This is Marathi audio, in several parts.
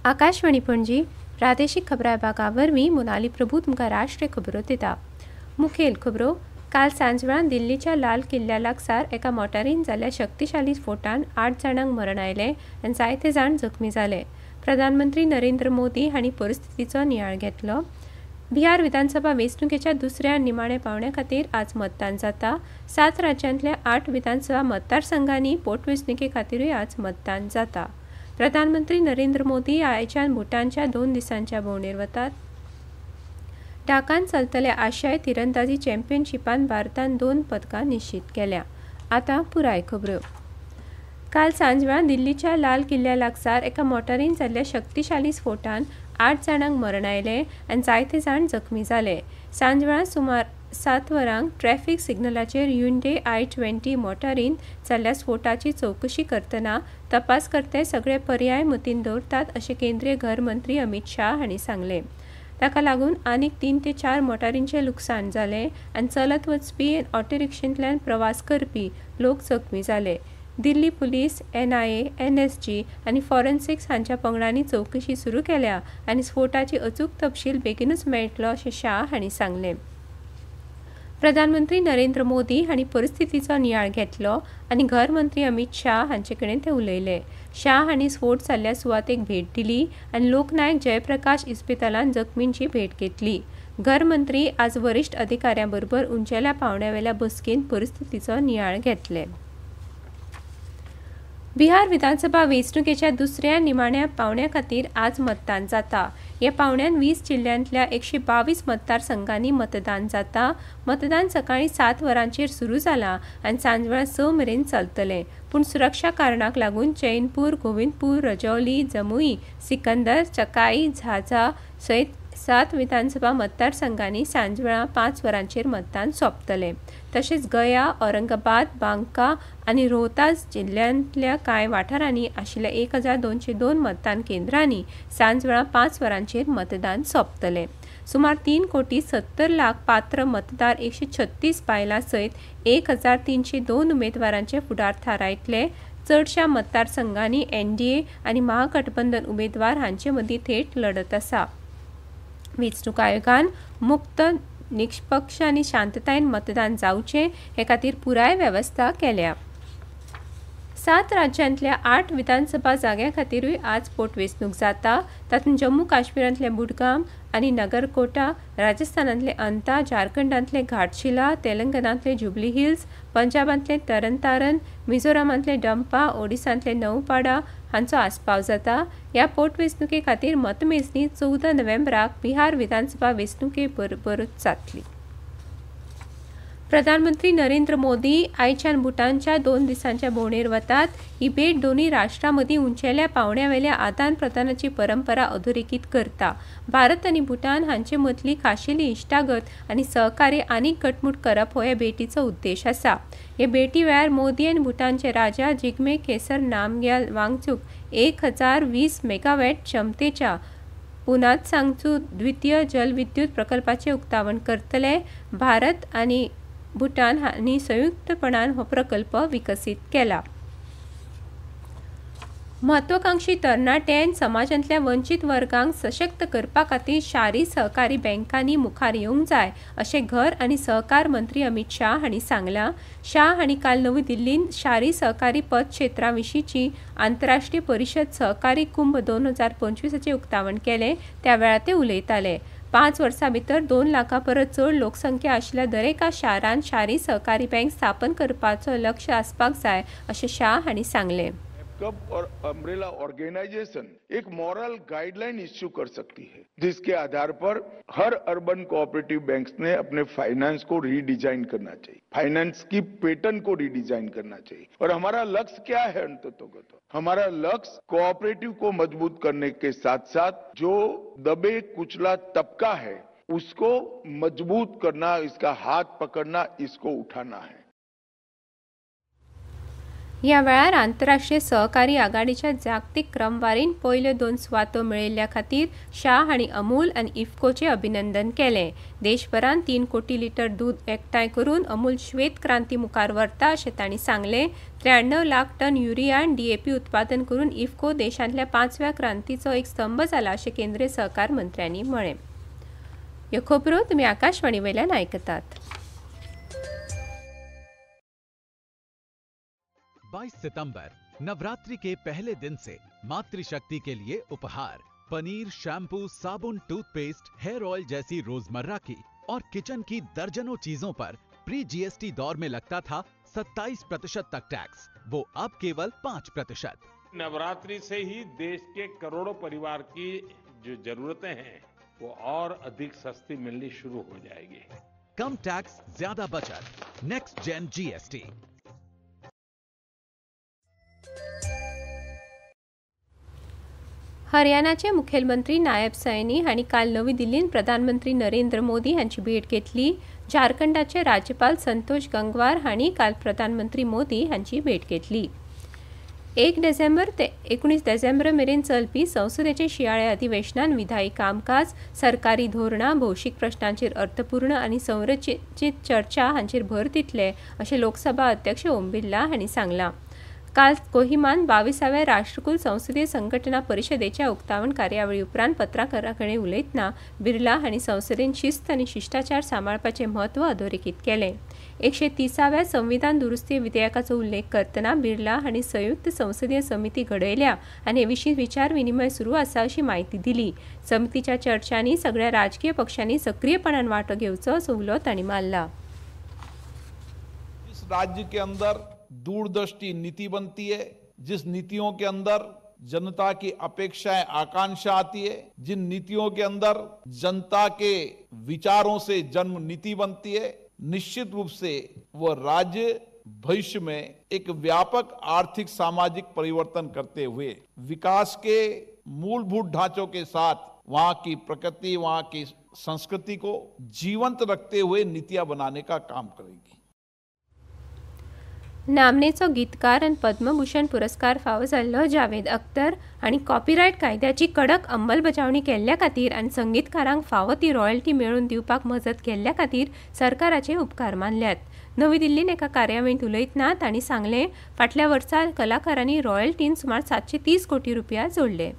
आकाशवाणी पणजी प्रादेशीक खबरां विभागा वरवीं मोनाली प्रभू तुमकां राष्ट्रीय खबरो दिता। मुखेल खबरो काल सांजवेळा दिल्लीच्या लाल किल्ल्या लागसार एका मोटारीन जाल्ल्या शक्तिशाली स्फोटान 8 जाणांक मरण आयलें आनी जायते जाण जखमी जाले। प्रधानमंत्री नरेंद्र मोदी हांणी परिस्थितीचो नियाळ घेतलो। बिहार विधानसभा वेंचणुकेच्या दुसऱ्या निमाण्या पावंड्या खातीर आज मतदान जाता। 7 राज्यांतल्या 8 विधानसभा मतदारसंघांनी पोटवेंचणुके खातीरूय आज मतदान जाता। प्रधानमंत्री नरेंद्र मोदी आयच्यान भूटानच्या 2 दिसांच्या भोंवडेर वतात। ढाकान चलतल्या आशियाई तिरंदाजी चॅम्पियनशिपान भारतान 2 पदकां निश्चित केल्या। आतां पुराय खबरो। काल सांजवेळा दिल्लीच्या लाल किल्ल्या लागसार एका मोटारीन जाल्ल्या शक्तिशाली स्फोटान 8 जाणांक मरण आयलें आनी जायते जाण जखमी जाले। सांजवेळा सुमार 7 वरांक ट्रॅफिक सिग्नलाचेर Hyundai i20 मोटारीन जाल्ल्या स्फोटाची चवकशी करतना तपासकर्ते सगळे पर्याय मतीन दवरतात अशें केंद्रीय घर मंत्री अमित शाह हांणी सांगलें। ताका लागून आनीक 3 ते 4 मोटारींचें लुकसाण जालें आनी चलत वचपी ऑटो रिक्षेंतल्यान प्रवास करपी लोक जखमी जाले। दिल्ली पुलीस, NIA, NSG आनी फॉरेन्सिक्स हांच्या पंगडांनी चवकशी सुरू केल्या आनी स्फोटाची अचूक तपशील बेगीनूच मेळटलो अशें शाह हांणी सांगलें। प्रधानमंत्री नरेंद्र मोदी हांणी परिस्थितीचो नियाळ घेतलो आनी घर मंत्री अमित शाह हांचे कडेन ते उलयले। शाह हांणी स्फोट जाल्ल्या सुवातेक भेट दिली आनी लोकनायक जयप्रकाश इस्पितलांत जखमींची भेट घेतली। घर मंत्री आज वरिश्ठ अधिकाऱ्यां बरोबर उंचेल्या पावंड्यावेल्या बसकेंत परिस्थितीचो नियाळ घेतले। बिहार विधानसभा वेंचणुकेच्या दुसऱ्या निमाण्या पावंड्या खातीर आज मतदान जाता। ह्या पावंड्यान 20 जिल्ल्यांतल्या 122 मतदारसंघांनी मतदान जाता। मतदान सकाळीं 7 वरांचेर सुरू जालां आनी सांजवेळा 6 मेरेन चलतलें, पूण सुरक्षा कारणाक लागून चैनपूर, गोविंदपूर, रजौली, जमुई, सिकंदर, चकाई, झाझा सयत 7 विधानसभा मतदारसंघांनी सांजवेळा 5 वरांचेर मतदान सोंपतलें। तशेंच गया, औरंगाबाद, बांका आनी रोहतास जिल्ल्यांतल्या कांय वाठारांनी आशिल्ल्या 1202 मतदान केंद्रांनी सांजवेळा 5 वरांचेर मतदान सोंपतलें। सुमार 3,70,00,000 पात्र मतदार 136 बायलां सयत 1,302 उमेदवारांचे फुडार थारायतले। चडशा मतदारसंघांनी NDA आनी महागठबंधन उमेदवार हांचे मदीं थेट लढत आसा। वेंचणूक आयोगान मुक्त, निश्पक्ष आनी शांततायेन मतदान जावचें हे खातीर पुराय वेवस्था केल्या। 7 राज्यांतल्या 8 विधानसभा जाग्यां खातीरूय आज पोटवेंचणूक जाता। तातूंत जम्मू काश्मीरांतले बुडगाम आनी नगरकोटा, राजस्थानांतले अंता, झारखंडांतले घाटशिला, तेलंगणांतले जुबली हिल्स, पंजाबांतले तरनतारन, मिझोरामांतले डंपा, ओडिसांतले नौपाडा हांचो आस्पाव जाता। ह्या पोटवेंचणुके खातीर मतमेजणी 14 नोव्हेंबराक बिहार विधानसभा वेंचणुके बरोबरूच जातली। प्रधानमंत्री नरेंद्र मोदी आयच्यान भूटानच्या 2 दिसांच्या भोंवडेर वतात। ही भेट दोनूय राष्ट्रां मदीं उंचेल्या पावंड्यावेल्या आदान प्रदानाची परंपरा अधोरेखीत करता। भारत आनी भूटान हांचे मदली खाशेली इश्टागत आनी सहकार्य आनीक घटमूट करप हो ह्या भेटीचो उद्देश आसा। हे भेटी वेळार मोदी आनी भूटानचे राजा जिग्मे खेसर नामग्याल वांगचूक 1020 मेगावॅट क्षमतेच्या पुनातसांगचू द्वितीय जलविद्युत प्रकल्पाचे उक्तावण करतले। भारत आनी भूटान हांणी संयुक्तपणान हो प्रकल्प विकसीत केला। म्हत्वाकांक्षी तरणाटे समाजांतल्या वंचीत वर्गांक सशक्त करपा खातीर शारी सहकारी बँकांनी मुखार येवंक जाय अशें घर आनी सहकार मंत्री अमित शाह हांणी सांगलां। शाह हांणी काल नवी दिल्लींत शारी सहकारी पतक्षेत्रा विशींची आंतरराष्ट्रीय परिशद सहकारी कुंभ 2025 उक्तावण केलें, त्या वेळार ते उलयताले। 5 वर्सां भितर 2 लाखां परस चड लोकसंख्या आशिल्ल्या दरेका शारांत शारी सहकारी बँक स्थापन करपाचो लक्ष्य आसपाक जाय अशें शाह हांणी सांगलें। कब और अम्ब्रेला ऑर्गेनाइजेशन एक मॉरल गाइडलाइन इश्यू कर सकती है, जिसके आधार पर हर अर्बन कोऑपरेटिव बैंक्स ने अपने फाइनेंस को रीडिजाइन करना चाहिए, फाइनेंस की पैटर्न को रीडिजाइन करना चाहिए। और हमारा लक्ष्य क्या है अंततोगत? हमारा लक्ष्य कोऑपरेटिव को मजबूत करने के साथ साथ जो दबे कुचला तबका है उसको मजबूत करना, इसका हाथ पकड़ना, इसको उठाना है। ह्या वेळार आंतरराष्ट्रीय सहकारी आघाडीच्या जागतीक क्रमवारीन पयल्यो 2 सुवातो मेळयल्ल्या खातीर शाह हांणी अमूल आनी इफ्कोचे अभिनंदन केलें. देशभरांत 3 कोटी लिटर दूद एकठांय करून अमूल श्वेत क्रांती मुखार व्हरता अशें तांणी सांगलें. 93 लाख टन युरिया आनी डीएपी उत्पादन करून इफ्को देशांतल्या 5व्या क्रांतीचो एक स्तंभ जाला अशें केंद्रीय सहकार मंत्र्यांनी म्हळें. ह्यो खबरो तुमी आकाशवाणी वयल्यान आयकतात. 22 सितंबर नवरात्रि के पहले दिन से मातृशक्ति के लिए उपहार पनीर, शैम्पू, साबुन, टूथपेस्ट, हेयर ऑयल जैसी रोजमर्रा की और किचन की दर्जनों चीजों पर प्री जीएसटी दौर में लगता था 27% तक टैक्स, वो अब केवल 5%। नवरात्रि से ही देश के करोड़ों परिवार की जो जरूरतें हैं वो और अधिक सस्ती मिलनी शुरू हो जाएगी। कम टैक्स, ज्यादा बचत, नेक्स्ट जेन जीएसटी। हरियाणाचे मुखेलमंत्री नायब सैनी हांणी काल नवी दिल्लींत प्रधानमंत्री नरेंद्र मोदी हांची भेट घेतली. झारखंडाचे राज्यपाल संतोष गंगवार हांणी काल प्रधानमंत्री मोदी हांची भेट घेतली. 1 डिसेंबर ते 19 डिसेंबर मेरेन चलपी संसदेचे शियाळे अधिवेशनान विधायी कामकाज, सरकारी धोरणां, भौशीक प्रश्नांचेर अर्थपूर्ण आनी संरचित चर्चा हांचेर भर दितले अशें लोकसभा अध्यक्ष ओम बिर्ला हांणी सांगलां. काल कोहिमान 22व्या राष्ट्रकुल संसदीय संघटना परिशदेच्या उक्तावण कार्यावळी उपरांत पत्रकारां कडेन उलयतना बिर्ला हांणी संसदेन शिस्त आनी शिश्टाचार सांबाळपाचें म्हत्व अधोरेखीत केलें. 130व्या संविधान दुरुस्ती विधेयकाचो उल्लेख करतना बिर्ला हांणी संयुक्त संसदीय समिती घडयल्या आनी हे विशीं विचार विनिमय सुरू आसा अशी माहिती दिली. समितीच्या चर्चांनी सगळ्या राजकीय पक्षांनी सक्रियपणान वांटो घेवचो असो उलो तांणी मारला. इस राज्य के अंदर दूरदृष्टि नीति बनती है, जिस नीतियों के अंदर जनता की अपेक्षाएं आकांक्षा आती है, जिन नीतियों के अंदर जनता के विचारों से जन्म नीति बनती है, निश्चित रूप से वह राज्य भविष्य में एक व्यापक आर्थिक सामाजिक परिवर्तन करते हुए विकास के मूलभूत ढांचों के साथ वहां की प्रकृति, वहां की संस्कृति को जीवंत रखते हुए नीतियां बनाने का काम करेगी. नामनेचो गीतकार आनी पद्मभूषण पुरस्कार फावो जाल्लो जावेद अख्तर हांणी कॉपीरायट कायद्याची कडक अंमलबजावणी केल्ल्या खातीर आनी संगीतकारांक फावो ती रॉयल्टी मेळोवन दिवपाक मजत केल्ल्या खातीर सरकाराचे उपकार मानल्यात. नवी दिल्लीन एका कार्यावळींत उलयतना तांणी सांगलें, फाटल्या वर्सा कलाकारांनी रॉयल्टीन सुमार 730 कोटी रुपया जोडले.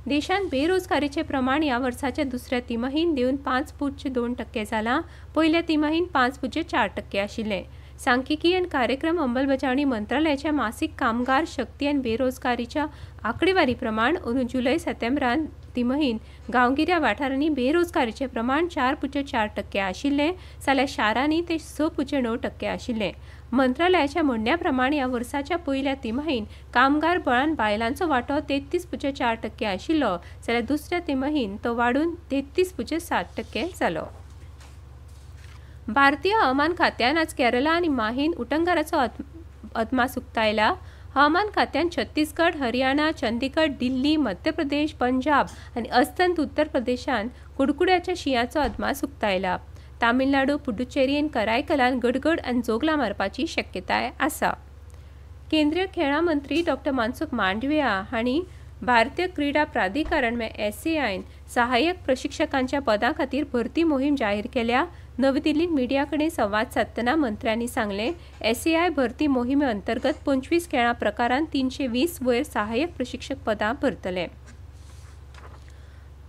देशांत बेरोजगारीचे प्रमाण ह्या वर्साच्या दुसऱ्या तिमाहीन देऊन 5.2% जालां. पयल्या तिमाहीन 5.4% आशिल्लें. सांख्यिकी आनी कार्यक्रम अंमलबजावणी मंत्रालयाच्या मासीक कामगार शक्ती आनी बेरोजगारीच्या आंकडेवारी प्रमाण अंदू जुलय सप्टेंबरान तिमाहीन गांवगिऱ्या वाठारांनी बेरोजगारीचे प्रमाण 4.4% आशिल्लें जाल्यार शारांनी ते 6.9% आशिल्लें. मंत्रालयाच्या म्हणण्या प्रमाण ह्या वर्साच्या पयल्या तिमाहीन कामगार बळान बायलांचो वांटो 33.4% आशिल्लो जाल्यार दुसऱ्या तिमाहीन तो वाडून 33.7% जालो. भारतीय हवामान खात्यान आज केरला आनी माहीन उटंगाराचो अदमास उक्तायला. हवामान खात्यान छत्तीसगड, हरियाणा, चंदीगड, दिल्ली, मध्य प्रदेश, पंजाब आनी अस्तंत उत्तर प्रदेशान कुडकुड्याच्या शिंयाचो अदमास उक्तायला. तामिळनाडू, पुडुचेरी आनी करायकलान गडगड आनी जोगला मारपाची शक्यताय आसा. केंद्रीय खेळां मंत्री डॉ मनसुख मांडविया हांणी भारतीय क्रीडा प्राधिकरण SAIन सहाय्यक प्रशिक्षकांच्या पदां खातीर भरती मोहीम जाहीर केल्या. नवी दिल्लीत मिडिया कडेन संवाद साधतना मंत्र्यांनी सांगलें, SAI भरती मोहिमे अंतर्गत 25 खेळां प्रकारांत 320 वयर सहाय्यक प्रशिक्षक पदां भरतले.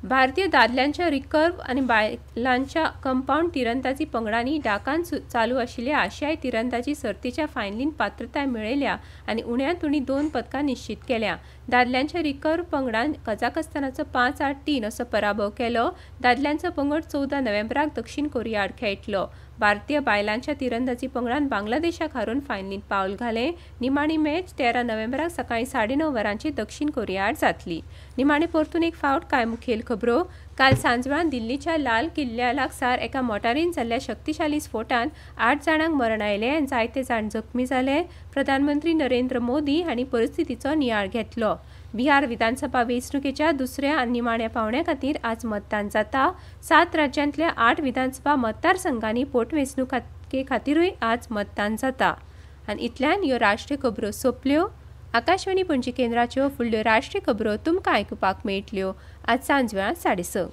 भारतीय दादल्यांच्या रिकर्व आनी बायलांच्या कंपाऊंड तिरंदाजी पंगडांनी ढाकान चालू आशिल्ल्या आशियाई तिरंदाजी सर्तीच्या फायनलींत पात्रताय मेळयल्या आनी उण्यांत उणी 2 पदकां निश्चित केल्या. दादल्यांच्या रिकर्व पंगडान कझाकस्तानाचो 5-8-3 असो पराभव केलो. दादल्यांचो पंगड 14 नोव्हेंबराक दक्षिण कोरिया आड खेळटलो. भारतीय बायलांच्या तिरंदाजी पंगडान बांगलादेशाक हारून फायनलींत पावल घालें. निमाणी मॅच 13 नोव्हेंबराक सकाळीं 9:30 वरांचेर दक्षिण कोरिया आड जातली. निमाणे परतून एक फावट कांय मुखेल खबरो. काल सांजवेळान दिल्लीच्या लाल किल्ल्या लागसार एका मोटारीन जाल्ल्या शक्तिशाली स्फोटान 8 जाणांक मरण आयलें आनी जायते जाण जखमी जाले. प्रधानमंत्री नरेंद्र मोदी हांणी परिस्थितीचो नियाळ घेतलो. बिहार विधानसभा वेंचणुकेच्या दुसऱ्या आनी निमाण्या पावण्या खातीर आज मतदान जाता. 7 राज्यांतल्या 8 विधानसभा मतदारसंघांनी पोटवेंचणुके खातीरूय आज मतदान जाता. आनी इतल्यान ह्यो राष्ट्रीय खबरो सोंपल्यो। आकाशवाणी पणजी केंद्राच्यो फुडल्यो राष्ट्रीय खबरो तुमकां आयकुपाक मेळटल्यो आज सांजवेळा 6:30.